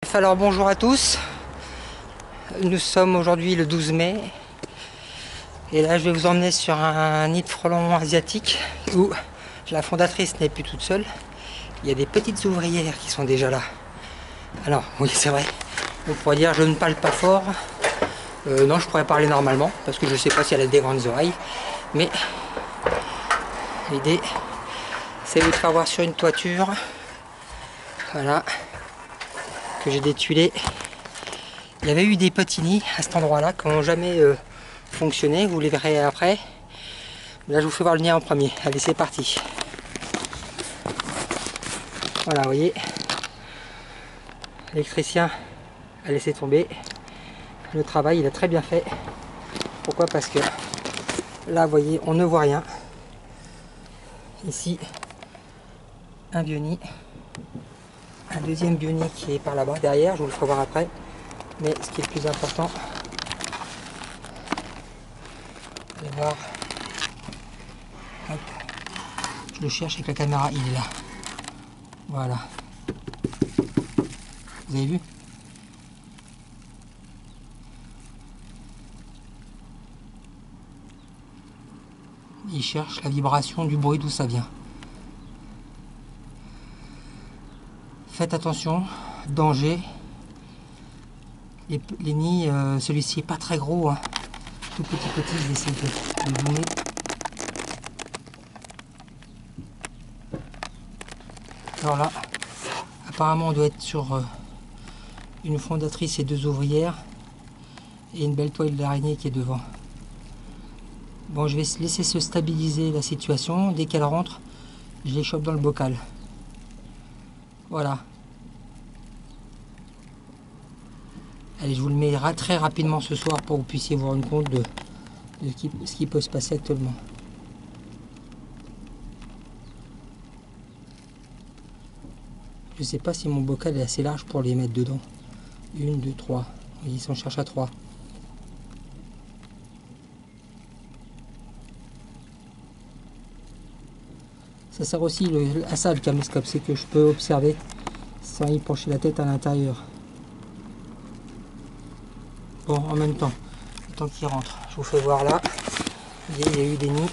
Bref, alors bonjour à tous. Nous sommes aujourd'hui le 12 mai. Et là, je vais vous emmener sur un nid de frelons asiatique où la fondatrice n'est plus toute seule. Il y a des petites ouvrières qui sont déjà là. Alors, oui, c'est vrai. On pourrait dire je ne parle pas fort. Non, je pourrais parler normalement parce que je ne sais pas si elle a des grandes oreilles. Mais l'idée, c'est de vous faire voir sur une toiture. Voilà. Que j'ai détuilé. Il y avait eu des petits nids à cet endroit-là qui n'ont jamais fonctionné. Vous les verrez après. Là, je vous fais voir le nid en premier. Allez, c'est parti. Voilà, vous voyez. L'électricien a laissé tomber. Le travail, il a très bien fait. Pourquoi? Parce que là, vous voyez, on ne voit rien. Ici, un vieux nid. Un deuxième bionique qui est par là-bas derrière, je vous le ferai voir après. Mais ce qui est le plus important, vous allez voir. Hop. Je le cherche avec la caméra, il est là. Voilà. Vous avez vu? Il cherche la vibration du bruit, d'où ça vient. Faites attention, danger. Les nids, celui-ci est pas très gros, hein. Tout petit, je vais essayer de zoomer. Alors là, apparemment on doit être sur une fondatrice et deux ouvrières et une belle toile d'araignée qui est devant. Bon, je vais laisser se stabiliser la situation. Dès qu'elle rentre, je les chope dans le bocal. Voilà. Allez, je vous le mets très rapidement ce soir pour que vous puissiez vous rendre compte de ce qui peut se passer actuellement. Je ne sais pas si mon bocal est assez large pour les mettre dedans. 1, 2, 3. Ils s'en cherchent à 3. Ça sert aussi à ça le caméscope, c'est que je peux observer sans y pencher la tête à l'intérieur. Bon, en même temps, le temps qu'il rentre, je vous fais voir là. Il y a eu des nids.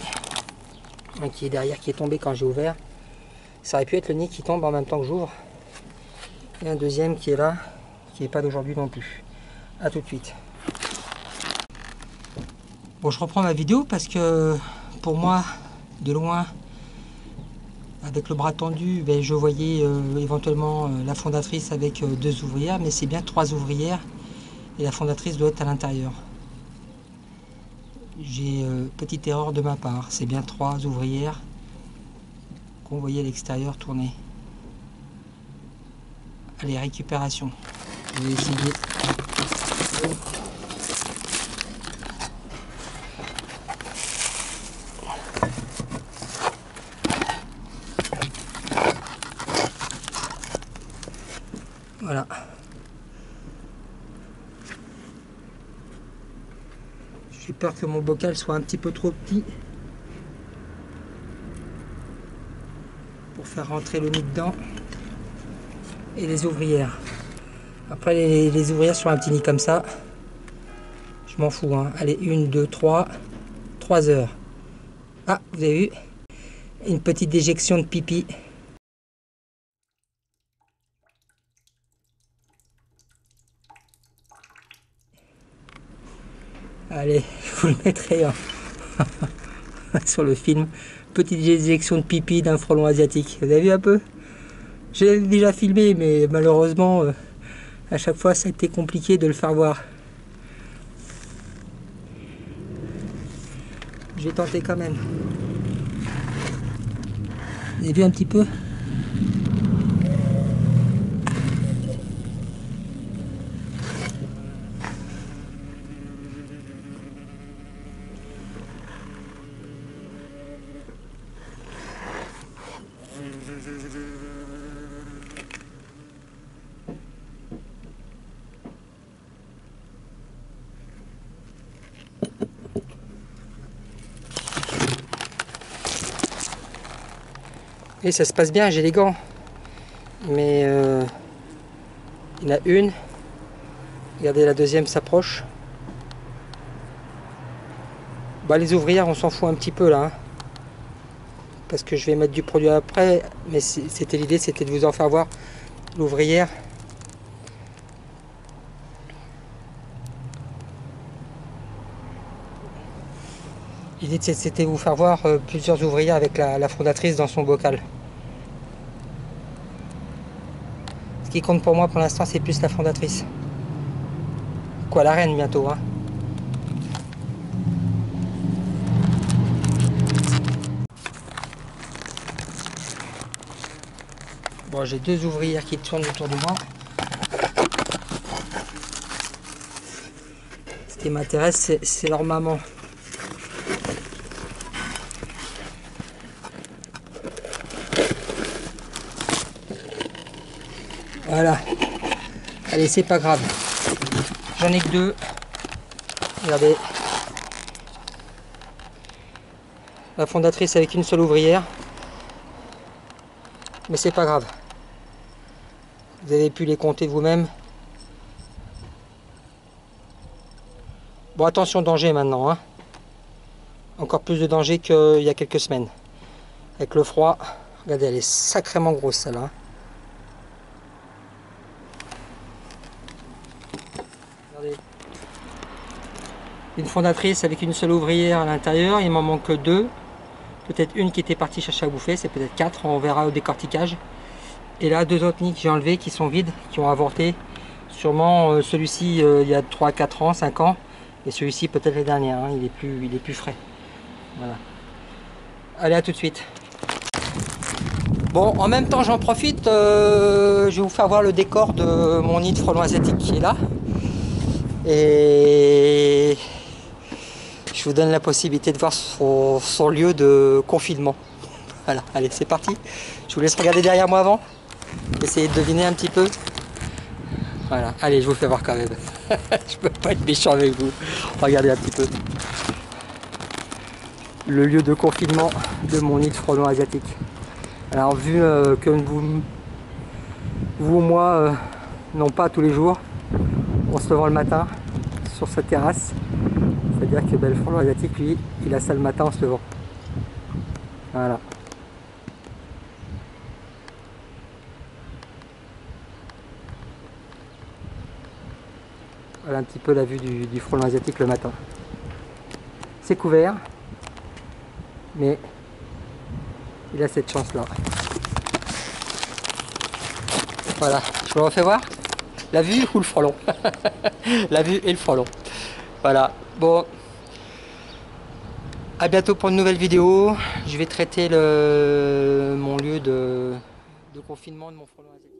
Un qui est derrière, qui est tombé quand j'ai ouvert. Ça aurait pu être le nid qui tombe en même temps que j'ouvre. Et un deuxième qui est là, qui n'est pas d'aujourd'hui non plus. A tout de suite. Bon, je reprends ma vidéo parce que pour moi, de loin, avec le bras tendu, ben, je voyais éventuellement la fondatrice avec deux ouvrières, mais c'est bien 3 ouvrières et la fondatrice doit être à l'intérieur. J'ai petite erreur de ma part, c'est bien 3 ouvrières qu'on voyait à l'extérieur tourner. Allez, récupération. Je vais essayer. Voilà. J'ai peur que mon bocal soit un petit peu trop petit pour faire rentrer le nid dedans et les ouvrières. Après les ouvrières sur un petit nid comme ça, je m'en fous, hein. Allez, 1, 2, 3, 3 heures. Ah, vous avez vu? Une petite déjection de pipi. Allez, je vous le mettrai sur le film. Petite déjection de pipi d'un frelon asiatique. Vous avez vu un peu? J'ai déjà filmé, mais malheureusement, à chaque fois, ça a été compliqué de le faire voir. Je vais tenter quand même. Vous avez vu un petit peu? Et ça se passe bien, j'ai les gants. Mais Il y en a une. Regardez, la deuxième s'approche. Bah, les ouvrières, on s'en fout un petit peu là. Hein. Parce que je vais mettre du produit après. Mais c'était l'idée, c'était de vous en faire voir l'ouvrière. L'idée, c'était de vous faire voir plusieurs ouvrières avec la fondatrice dans son bocal. Ce qui compte pour moi pour l'instant, c'est plus la fondatrice. Quoi, la reine bientôt, hein. Bon, j'ai deux ouvrières qui tournent autour de moi. Ce qui m'intéresse, c'est leur maman. Voilà. Allez, c'est pas grave. J'en ai que deux. Regardez. La fondatrice avec une seule ouvrière. Mais c'est pas grave. Vous avez pu les compter vous-même. Bon, attention, danger maintenant. Hein. Encore plus de danger qu'il y a quelques semaines. Avec le froid. Regardez, elle est sacrément grosse celle-là. Regardez. Une fondatrice avec une seule ouvrière à l'intérieur. Il m'en manque deux. Peut-être une qui était partie chercher à bouffer. C'est peut-être quatre. On verra au décortiquage. Et là, deux autres nids que j'ai enlevés qui sont vides, qui ont avorté. Sûrement celui-ci il y a 3, 4 ans, 5 ans. Et celui-ci peut-être les dernières. Hein. Il est plus frais. Voilà. Allez, à tout de suite. Bon, en même temps, j'en profite. Je vais vous faire voir le décor de mon nid de frelons asiatiques qui est là. Et je vous donne la possibilité de voir son lieu de confinement. Voilà, allez, c'est parti. Je vous laisse regarder derrière moi avant. Essayez de deviner un petit peu. Voilà, allez, je vous fais voir quand même. Je peux pas être méchant avec vous. Regardez un petit peu. Le lieu de confinement de mon nid de frelons asiatiques. Alors, vu que vous ou moi, non pas tous les jours, on se levant le matin sur sa terrasse. C'est-à-dire que le frelon asiatique, lui, il a ça le matin en se levant. Voilà. Voilà un petit peu la vue du frelon asiatique le matin. C'est couvert, mais il a cette chance là. Voilà, je vous le refais voir. La vue ou le frelon? La vue et le frelon. Voilà, bon. À bientôt pour une nouvelle vidéo. Je vais traiter mon lieu de confinement de mon frelon asiatique.